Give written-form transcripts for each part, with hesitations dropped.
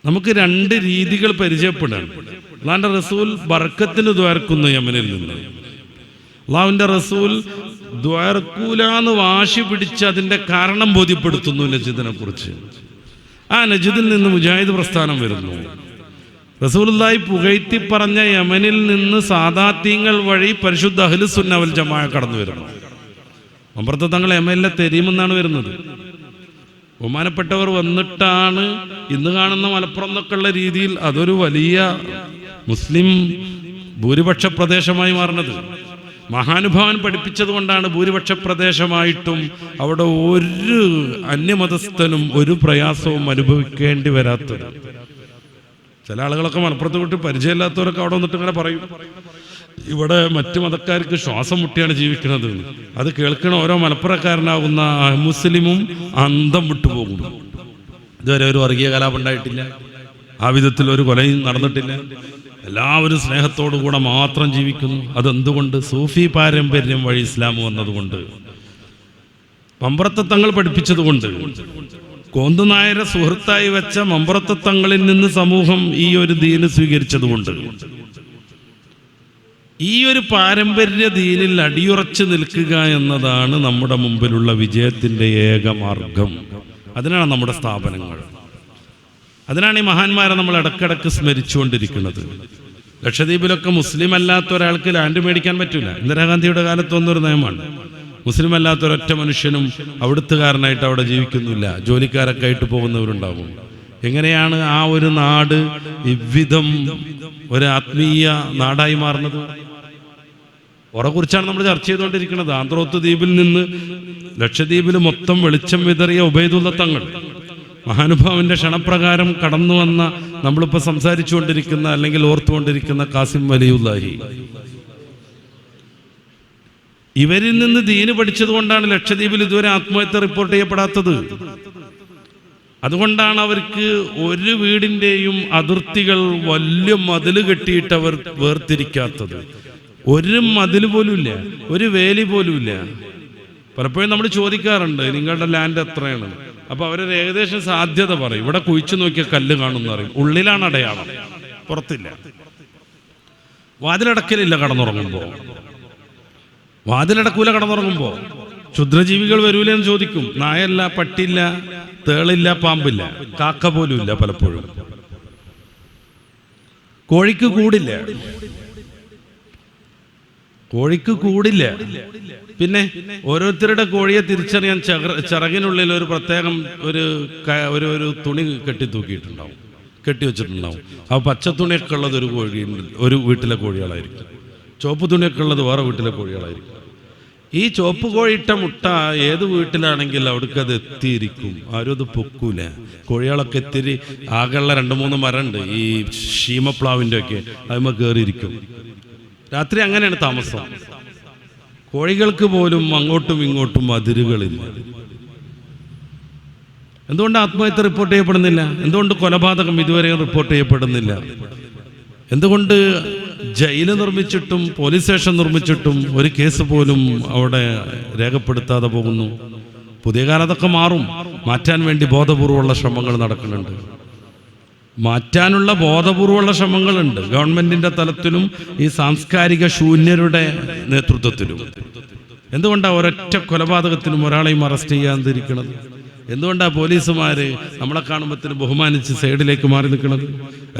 നമുക്ക് രണ്ട് രീതികൾ പരിചയപ്പെടാൻ. അള്ളാഹുവിൻ്റെ റസൂൽ ബർക്കത്തിന് ദ്വാരക്കുന്നു യമനിൽ നിന്ന്. അള്ളാഹുവിൻ്റെ റസൂൽ ദ്വാരക്കൂലാന്ന് വാശി പിടിച്ച് അതിൻ്റെ കാരണം ബോധ്യപ്പെടുത്തുന്നു നജിദിനെ കുറിച്ച്. ആ നജിദിൽ നിന്ന് മുജാഹിദ് പ്രസ്ഥാനം വരുന്നു. റസൂലുള്ളാഹി പുകഴ്ത്തി പറഞ്ഞ യമനിൽ നിന്ന് സാദാത്യങ്ങൾ വഴി പരിശുദ്ധ അഹ്ലുസുന്ന വൽ ജമാഅ കടന്നു വരുന്നു. മമ്പറത്ത് തങ്ങൾ യമനിലെ തെരീമെന്നാണ് വരുന്നത്. ബഹുമാനപ്പെട്ടവർ വന്നിട്ടാണ് ഇന്ന് കാണുന്ന മലപ്പുറം എന്നൊക്കെയുള്ള രീതിയിൽ അതൊരു വലിയ മുസ്ലിം ഭൂരിപക്ഷ പ്രദേശമായി മാറുന്നത്. മഹാനുഭാവൻ പഠിപ്പിച്ചത് കൊണ്ടാണ് ഭൂരിപക്ഷ പ്രദേശമായിട്ടും അവിടെ ഒരു അന്യമതസ്ഥനും ഒരു പ്രയാസവും അനുഭവിക്കേണ്ടി വരാത്തത്. ചില ആളുകളൊക്കെ മലപ്പുറത്ത് വിട്ട് പരിചയമില്ലാത്തവരൊക്കെ അവിടെ വന്നിട്ട് ഇങ്ങനെ പറയും, ഇവിടെ മറ്റു മതക്കാർക്ക് ശ്വാസം മുട്ടിയാണ് ജീവിക്കുന്നത്. അത് കേൾക്കണ ഓരോ മലപ്പുറക്കാരനാകുന്ന മുസ്ലിമും അന്തം വിട്ടുപോകും. ഇതുവരെ ഒരു വർഗീയ കലാപം ഉണ്ടായിട്ടില്ല, ആ വിധത്തിൽ ഒരു കൊലയും നടന്നിട്ടില്ല. എല്ലാവരും സ്നേഹത്തോടുകൂടെ മാത്രം ജീവിക്കുന്നു. അതെന്തുകൊണ്ട്? സൂഫി പാരമ്പര്യം വഴി ഇസ്ലാം വന്നതുകൊണ്ട്, മമ്പറത്ത് തങ്ങൾ പഠിപ്പിച്ചതുകൊണ്ട്, കോന്തുനായരെ സുഹൃത്തായി വെച്ച മമ്പറത്ത് തങ്ങളിൽ നിന്ന് സമൂഹം ഈ ഒരു ദീന് സ്വീകരിച്ചതുകൊണ്ട്, ഈ ഒരു പാരമ്പര്യ ദീനിൽ അടിയുറച്ച് നിൽക്കുക എന്നതാണ് നമ്മുടെ മുമ്പിലുള്ള വിജയത്തിൻ്റെ ഏക മാർഗം. അതിനാണ് നമ്മുടെ സ്ഥാപനങ്ങൾ. അതിനാണ് ഈ മഹാന്മാരെ നമ്മൾ ഇടക്കിടക്ക് സ്മരിച്ചുകൊണ്ടിരിക്കുന്നത്. ലക്ഷദ്വീപിലൊക്കെ മുസ്ലിം അല്ലാത്ത ഒരാൾക്ക് ലാൻഡ് മേടിക്കാൻ പറ്റില്ല. ഇന്ദിരാഗാന്ധിയുടെ കാലത്ത് വന്നൊരു നിയമമാണ്. മുസ്ലിം അല്ലാത്ത ഒരൊറ്റ മനുഷ്യനും അവിടുത്തുകാരനായിട്ട് അവിടെ ജീവിക്കുന്നില്ല. ജോലിക്കാരൊക്കെ ആയിട്ട് പോകുന്നവരുണ്ടാകും. എങ്ങനെയാണ് ആ ഒരു നാട് ഇவ்விധം ഒരു ആത്മീയ നാടായി മാറുന്നത്? കുറിച്ചാണ് നമ്മൾ ചർച്ച ചെയ്തുകൊണ്ടിരിക്കുന്നത്. ആന്ത്രോത്ത് ദ്വീപിൽ നിന്ന് ലക്ഷദ്വീപിൽ മൊത്തം വെളിച്ചം വിതറിയ ഉബൈദുള്ള തങ്ങൾ, മഹാനുഭാവന്റെ ക്ഷണപ്രകാരം കടന്നു വന്ന നമ്മളിപ്പോൾ സംസാരിച്ചുകൊണ്ടിരിക്കുന്ന അല്ലെങ്കിൽ ഓർത്തുകൊണ്ടിരിക്കുന്ന കാസിം വലിയുല്ലാഹി, ഇവരിൽ നിന്ന് ദീന് പഠിച്ചത് കൊണ്ടാണ് ലക്ഷദ്വീപിൽ ഇതുവരെ ആത്മഹത്യ റിപ്പോർട്ട് ചെയ്യപ്പെടാത്തത്. അതുകൊണ്ടാണ് അവർക്ക് ഒരു വീടിൻ്റെയും അതിർത്തികൾ വലിയ മതിൽ കെട്ടിയിട്ട് അവർ വേർതിരിക്കാത്തത്. ഒരു മതിൽ പോലും ഇല്ല, ഒരു വേലി പോലും ഇല്ല. പലപ്പോഴും നമ്മൾ ചോദിക്കാറുണ്ട് നിങ്ങളുടെ ലാൻഡ് എത്രയാണ്. അപ്പൊ അവരൊരു ഏകദേശം സാധ്യത പറയും. ഇവിടെ കുഴിച്ചു നോക്കിയ കല്ല് കാണുമെന്ന് പറയും. ഉള്ളിലാണ് അടയാളം, പുറത്തില്ല. വാതിലടക്കലില്ല കടന്നുറങ്ങുമ്പോ, വാതിലടക്കൂല കടന്നുറങ്ങുമ്പോ. ക്ഷുദ്രജീവികൾ വരൂലെന്ന് ചോദിക്കും. നായല്ല, പട്ടില്ല, തേളില്ല, പാമ്പില്ല, കാക്ക പോലും ഇല്ല. പലപ്പോഴും കോഴിക്ക് കൂടില്ല, കോഴിക്ക് കൂടില്ല. പിന്നെ ഓരോരുത്തരുടെ കോഴിയെ തിരിച്ചറിയാൻ ചിറകിനുള്ളിൽ ഒരു പ്രത്യേകം ഒരു തുണി കെട്ടി തൂക്കിയിട്ടുണ്ടാവും, കെട്ടി വെച്ചിട്ടുണ്ടാവും. ആ പച്ച തുണിയൊക്കെ ഉള്ളത് ഒരു കോഴിയുണ്ട്, ഒരു വീട്ടിലെ കോഴികളായിരിക്കും. ചുവപ്പ് തുണിയൊക്കെ ഉള്ളത് വേറെ വീട്ടിലെ കോഴികളായിരിക്കും. ഈ ചുവപ്പ് കോഴിയിട്ട മുട്ട ഏത് വീട്ടിലാണെങ്കിൽ അവിടേക്ക് അത് എത്തിയിരിക്കും. ആരും അത് പൊക്കൂല. കോഴികളൊക്കെ എത്തിരി ആകെയുള്ള 2-3 മരമുണ്ട്, ഈ ശീമപ്ലാവിൻ്റെ ഒക്കെ, അതിന്മേൽ കയറിയിരിക്കും. രാത്രി അങ്ങനെയാണ് താമസം. കോഴികൾക്ക് പോലും അങ്ങോട്ടും ഇങ്ങോട്ടും അതിരുകളില്ല. എന്തുകൊണ്ട് ആത്മഹത്യ റിപ്പോർട്ട് ചെയ്യപ്പെടുന്നില്ല? എന്തുകൊണ്ട് കൊലപാതകം ഇതുവരെ റിപ്പോർട്ട് ചെയ്യപ്പെടുന്നില്ല? എന്തുകൊണ്ട് ജയില് നിർമ്മിച്ചിട്ടും പോലീസ് സ്റ്റേഷൻ നിർമ്മിച്ചിട്ടും ഒരു കേസ് പോലും അവിടെ രേഖപ്പെടുത്താതെ പോകുന്നു? പുതിയ കാലത്തൊക്കെ മാറും. മാറ്റാൻ വേണ്ടി ബോധപൂർവമുള്ള ശ്രമങ്ങൾ നടക്കുന്നുണ്ട്. മാറ്റാനുള്ള ബോധപൂർവമുള്ള ശ്രമങ്ങളുണ്ട് ഗവൺമെന്റിന്റെ തലത്തിലും ഈ സാംസ്കാരിക ശൂന്യരുടെ നേതൃത്വത്തിലും. എന്തുകൊണ്ടാണ് ഒരൊറ്റ കൊലപാതകത്തിനും ഒരാളെയും അറസ്റ്റ് ചെയ്യാതിരിക്കുന്നത്? എന്തുകൊണ്ടാണ് പോലീസുമാര് നമ്മളെ കാണുമ്പോഴത്തേന് ബഹുമാനിച്ച് സൈഡിലേക്ക് മാറി നിൽക്കുന്നത്?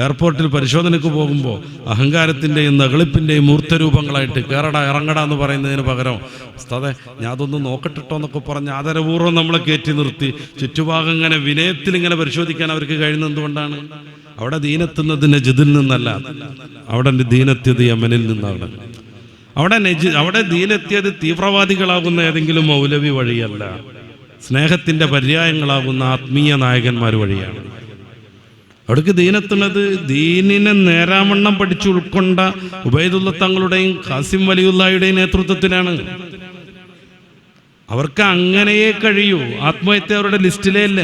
എയർപോർട്ടിൽ പരിശോധനയ്ക്ക് പോകുമ്പോൾ അഹങ്കാരത്തിൻ്റെയും നകളിപ്പിൻ്റെയും മൂർത്തരൂപങ്ങളായിട്ട് കയറട ഇറങ്ങട എന്ന് പറയുന്നതിന് പകരം ഉസ്താദേ ഞാൻ അതൊന്ന് നോക്കട്ടിട്ടോ എന്നൊക്കെ പറഞ്ഞ് ആദരപൂർവ്വം നമ്മളെ കയറ്റി നിർത്തി ചുറ്റുഭാഗം ഇങ്ങനെ വിനയത്തിൽ ഇങ്ങനെ പരിശോധിക്കാൻ അവർക്ക് കഴിയുന്നത് എന്തുകൊണ്ടാണ്? അവിടെ ദീനെത്തുന്നത് നജിദിൽ നിന്നല്ല, അവിടെ ദീനെത്തിയത് യമനിൽ നിന്നാണ്. അവിടെ ദീനെത്തിയത് തീവ്രവാദികളാകുന്ന ഏതെങ്കിലും മൗലവി വഴിയല്ല, സ്നേഹത്തിന്റെ പര്യായങ്ങളാകുന്ന ആത്മീയ നായകന്മാർ വഴിയാണ്. അവിടേക്ക് ദീനെത്തുന്നത് ദീനിനെ നേരാവണ്ണം പഠിച്ചു ഉൾക്കൊണ്ട ഉബൈദുള്ള തങ്ങളുടെയും ഖാസിം വലിയുള്ളാഹിയുടെയും നേതൃത്വത്തിലാണ്. അവർക്ക് അങ്ങനെയേ കഴിയൂ. ആത്മഹത്യ അവരുടെ ലിസ്റ്റിലേ ഇല്ല.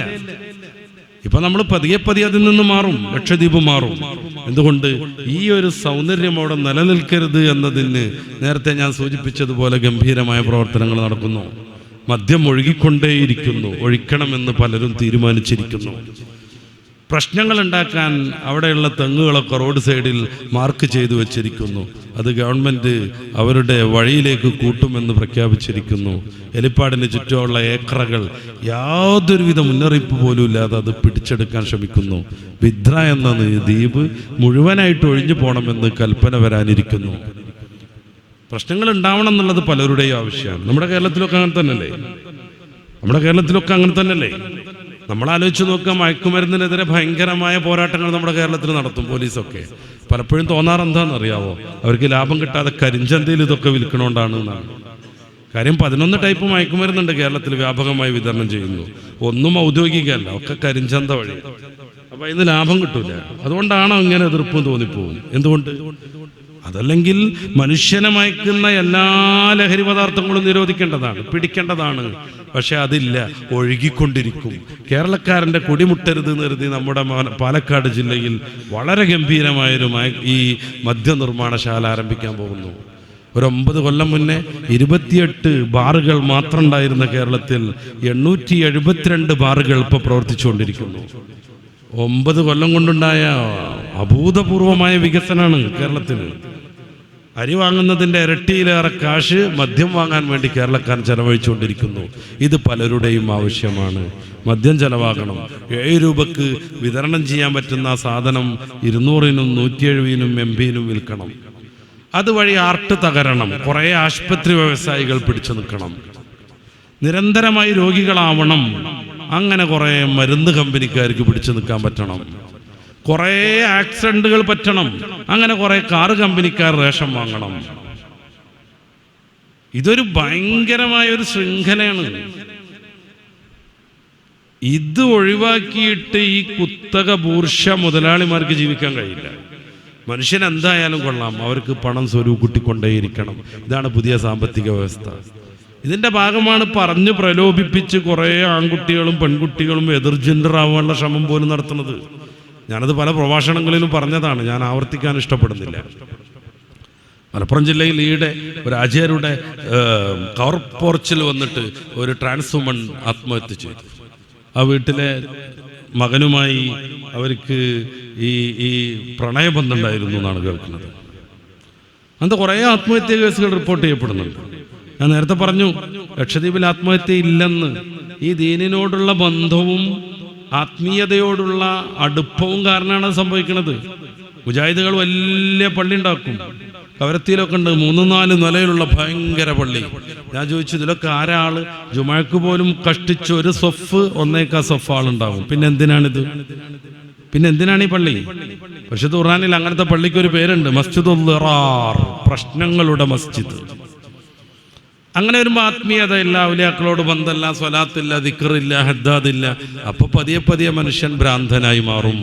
ഇപ്പൊ നമ്മൾ പതിയെ അതിൽ നിന്ന് മാറും, ലക്ഷദ്വീപ് മാറും. എന്തുകൊണ്ട്? ഈ ഒരു സൗന്ദര്യം അവിടെ നിലനിൽക്കരുത് എന്നതിന് നേരത്തെ ഞാൻ സൂചിപ്പിച്ചതുപോലെ ഗംഭീരമായ പ്രവർത്തനങ്ങൾ നടക്കുന്നു. മദ്യം ഒഴുകിക്കൊണ്ടേയിരിക്കുന്നു, ഒഴിക്കണമെന്ന് പലരും തീരുമാനിച്ചിരിക്കുന്നു. പ്രശ്നങ്ങൾ ഉണ്ടാക്കാൻ അവിടെയുള്ള തെങ്ങുകളൊക്കെ റോഡ് സൈഡിൽ മാർക്ക് ചെയ്തു വച്ചിരിക്കുന്നു. അത് ഗവൺമെൻറ് അവരുടെ വഴിയിലേക്ക് കൂട്ടുമെന്ന് പ്രഖ്യാപിച്ചിരിക്കുന്നു. ഹെലിപ്പാഡിന് ചുറ്റുമുള്ള ഏക്കറകൾ യാതൊരുവിധ മുന്നറിയിപ്പ് പോലും ഇല്ലാതെ അത് പിടിച്ചെടുക്കാൻ ശ്രമിക്കുന്നു. ബിദ്ര എന്ന ദ്വീപ് മുഴുവനായിട്ട് ഒഴിഞ്ഞു പോകണമെന്ന് കൽപ്പന വരാനിരിക്കുന്നു. പ്രശ്നങ്ങൾ ഉണ്ടാവണം എന്നുള്ളത് പലരുടെയും ആവശ്യമാണ്. നമ്മുടെ കേരളത്തിലൊക്കെ അങ്ങനെ തന്നെയല്ലേ? നമ്മൾ ആലോചിച്ച് നോക്കുക, മയക്കുമരുന്നിനെതിരെ ഭയങ്കരമായ പോരാട്ടങ്ങൾ നമ്മുടെ കേരളത്തിൽ നടത്തും പോലീസൊക്കെ. പലപ്പോഴും തോന്നാറെന്താണെന്നറിയാവോ? അവർക്ക് ലാഭം കിട്ടാതെ കരിഞ്ചന്തയിൽ ഇതൊക്കെ വിൽക്കണോണ്ടാണ് എന്നാണ്. കാര്യം 11 ടൈപ്പ് മയക്കുമരുന്നുണ്ട് കേരളത്തിൽ വ്യാപകമായി വിതരണം ചെയ്യുന്നു. ഒന്നും ഔദ്യോഗികമല്ല, ഒക്കെ കരിഞ്ചന്ത വഴി. അപ്പൊ ഇതിന് ലാഭം കിട്ടൂല. അതുകൊണ്ടാണോ ഇങ്ങനെ എതിർപ്പും തോന്നിപ്പോവും? എന്തുകൊണ്ട്? അതല്ലെങ്കിൽ മനുഷ്യനെ മയക്കുന്ന എല്ലാ ലഹരി പദാർത്ഥങ്ങളും നിരോധിക്കേണ്ടതാണ്, പിടിക്കേണ്ടതാണ്. പക്ഷെ അതില്ല, ഒഴുകിക്കൊണ്ടിരിക്കും. കേരളക്കാരൻ്റെ കുടിമുട്ടരുത് എന്ന് കരുതി നമ്മുടെ പാലക്കാട് ജില്ലയിൽ വളരെ ഗംഭീരമായൊരു ഈ മദ്യനിർമ്മാണശാല ആരംഭിക്കാൻ പോകുന്നു. ഒരു 9 കൊല്ലം മുന്നേ 28 ബാറുകൾ മാത്രം ഉണ്ടായിരുന്ന കേരളത്തിൽ 872 ബാറുകൾ ഇപ്പോൾ പ്രവർത്തിച്ചുകൊണ്ടിരിക്കുന്നു. 9 കൊല്ലം കൊണ്ടുണ്ടായ അഭൂതപൂർവമായ വികസനമാണ് കേരളത്തിന്. അരി വാങ്ങുന്നതിൻ്റെ ഇരട്ടിയിലേറെ കാശ് മദ്യം വാങ്ങാൻ വേണ്ടി കേരളക്കാരൻ ചെലവഴിച്ചുകൊണ്ടിരിക്കുന്നു. ഇത് പലരുടെയും ആവശ്യമാണ്. മദ്യം ചെലവാകണം. 7 രൂപക്ക് വിതരണം ചെയ്യാൻ പറ്റുന്ന സാധനം 200-നും 170-നും MB-നും വിൽക്കണം. അതുവഴി ആർട്ട് തകരണം. കുറേ ആശുപത്രി വ്യവസായികൾ പിടിച്ചു നിൽക്കണം. നിരന്തരമായി രോഗികളാവണം. അങ്ങനെ കുറേ മരുന്ന് കമ്പനിക്കാർക്ക് പിടിച്ചു നിൽക്കാൻ പറ്റണം. കുറേ ആക്സിഡന്റുകൾ പറ്റണം. അങ്ങനെ കുറേ കാറ് കമ്പനിക്കാർ റേഷൻ വാങ്ങണം. ഇതൊരു ഭയങ്കരമായ ഒരു ശൃംഖലയാണ്. ഇത് ഒഴിവാക്കിയിട്ട് ഈ കുത്തക ബൂർഷ മുതലാളിമാർക്ക് ജീവിക്കാൻ കഴിയില്ല. മനുഷ്യൻ എന്തായാലും കൊള്ളാം, അവർക്ക് പണം സ്വരൂപിക്കൊണ്ടേയിരിക്കണം. ഇതാണ് പുതിയ സാമ്പത്തിക വ്യവസ്ഥ. ഇതിൻ്റെ ഭാഗമാണ് പറഞ്ഞു പ്രലോഭിപ്പിച്ച് കുറേ ആൺകുട്ടികളും പെൺകുട്ടികളും എതിർ ജെൻഡർ ആവാനുള്ള ശ്രമം പോലും നടത്തുന്നത്. ഞാനത് പല പ്രഭാഷണങ്ങളിലും പറഞ്ഞതാണ്, ഞാൻ ആവർത്തിക്കാൻ ഇഷ്ടപ്പെടുന്നില്ല. മലപ്പുറം ജില്ലയിൽ ഈയിടെ ഒരു ആചാര്യരുടെ കവർ പോർച്ചിൽ വന്നിട്ട് ഒരു ട്രാൻസ് വുമൺ ആത്മഹത്യ ചെയ്തു. ആ വീട്ടിലെ മകനുമായി അവർക്ക് ഈ പ്രണയബന്ധം ഉണ്ടായിരുന്നു എന്നാണ് കേൾക്കുന്നത്. അങ്ങനത്തെ കുറേ ആത്മഹത്യ കേസുകൾ റിപ്പോർട്ട് ചെയ്യപ്പെടുന്നുണ്ട്. ഞാൻ നേരത്തെ പറഞ്ഞു, ലക്ഷദ്വീപിൽ ആത്മഹത്യ ഇല്ലെന്ന്. ഈ ദീനിനോടുള്ള ബന്ധവും ആത്മീയതയോടുള്ള അടുപ്പവും കാരണമാണ് സംഭവിക്കുന്നത്. മുജാഹിദുകൾ വലിയ പള്ളി ഉണ്ടാക്കും. കവരത്തിയിലൊക്കെ ഉണ്ട് 3-4 നിലയിലുള്ള ഭയങ്കര പള്ളി. ഞാൻ ചോദിച്ചു, ഇതിലൊക്കെ ആരാള്? ജുമാക്ക് പോലും കഷ്ടിച്ച് ഒരു സൊഫ് 1.25 സൊഫ് ആളുണ്ടാവും. പിന്നെ എന്തിനാണ് ഈ പള്ളി? പക്ഷെ ഖുർആനിൽ അങ്ങനത്തെ പള്ളിക്ക് ഒരു പേരുണ്ട്, മസ്ജിദുൽ ളിറാർ, പ്രശ്നങ്ങളുടെ മസ്ജിദ്. അങ്ങനെ വരുമ്പോൾ ആത്മീയത ഇല്ല, ഔലിയാക്കളോട് ബന്ധമില്ല, സ്വലാത്തില്ല, ദിക്റില്ല, ഹദ്ദാദില്ല. അപ്പൊ പതിയെ മനുഷ്യൻ ഭ്രാന്തനായി മാറും.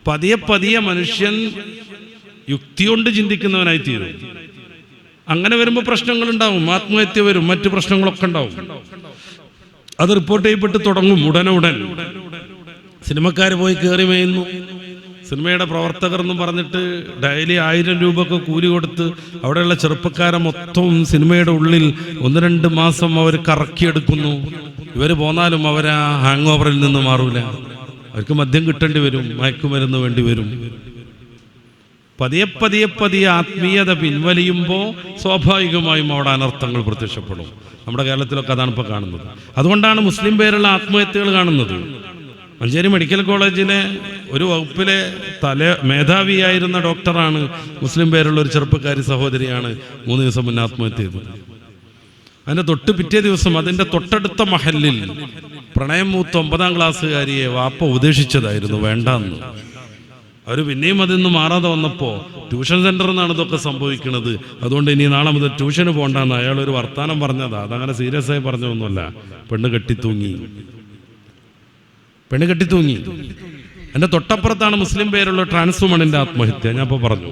പതിയെ മനുഷ്യൻ യുക്തി കൊണ്ട് ചിന്തിക്കുന്നവനായി തീരും. അങ്ങനെ വരുമ്പോൾ പ്രശ്നങ്ങളുണ്ടാവും, ആത്മഹത്യ വരും, മറ്റു പ്രശ്നങ്ങളൊക്കെ ഉണ്ടാവും. അത് റിപ്പോർട്ട് ചെയ്യപ്പെട്ട് തുടങ്ങും ഉടൻ. സിനിമക്കാർ പോയി കയറി മേയുന്നു. സിനിമയുടെ പ്രവർത്തകർ എന്ന് പറഞ്ഞിട്ട് ഡെയിലി 1000 രൂപക്ക് കൂലി കൊടുത്ത് അവിടെയുള്ള ചെറുപ്പക്കാരെ മൊത്തം സിനിമയുടെ ഉള്ളിൽ 1-2 മാസം അവർ കറക്കിയെടുക്കുന്നു. ഇവർ പോന്നാലും അവർ ആ ഹാങ് ഓവറിൽ നിന്ന് മാറൂല. അവർക്ക് മദ്യം കിട്ടേണ്ടി വരും, മയക്കുമരുന്ന് വേണ്ടി വരും. പതിയെ ആത്മീയത പിൻവലിയുമ്പോൾ സ്വാഭാവികമായും അവിടെ അനർത്ഥങ്ങൾ പ്രത്യക്ഷപ്പെടും. നമ്മുടെ കേരളത്തിലൊക്കെ അതാണ് ഇപ്പോൾ കാണുന്നത്. അതുകൊണ്ടാണ് മുസ്ലിം പേരുള്ള ആത്മഹത്യകൾ കാണുന്നത്. മഞ്ചേരി മെഡിക്കൽ കോളേജിലെ ഒരു വകുപ്പിലെ മേധാവിയായിരുന്ന ഡോക്ടറാണ് മുസ്ലിം പേരുള്ള ഒരു ചെറുപ്പക്കാരി സഹോദരിയാണ് 3 ദിവസം മുന്നേ ആത്മഹത്യ ചെയ്തത്. അതിൻ്റെ പിറ്റേ ദിവസം അതിൻ്റെ തൊട്ടടുത്ത മഹലിൽ പ്രണയം മൂത്ത 9ാം ക്ലാസ്സുകാരിയെ വാപ്പ ഉപദേശിച്ചതായിരുന്നു, വേണ്ടെന്ന്. അവർ പിന്നെയും അതിന്ന് മാറാതെ വന്നപ്പോൾ ട്യൂഷൻ സെൻ്ററിൽ നിന്നാണ് ഇതൊക്കെ സംഭവിക്കുന്നത്, അതുകൊണ്ട് ഇനി നാളെ മുതൽ ട്യൂഷന് പോകണ്ടെന്ന് അയാളൊരു വർത്താനം പറഞ്ഞതാ. അതങ്ങനെ സീരിയസ് ആയി പറഞ്ഞതൊന്നുമല്ല. പെണ്ണ് കെട്ടിത്തൂങ്ങി. എൻ്റെ തൊട്ടപ്പുറത്താണ് മുസ്ലിം പേരുള്ള ട്രാൻസ് വുമണിൻ്റെ ആത്മഹത്യ. ഞാൻ ഇപ്പോൾ പറഞ്ഞു.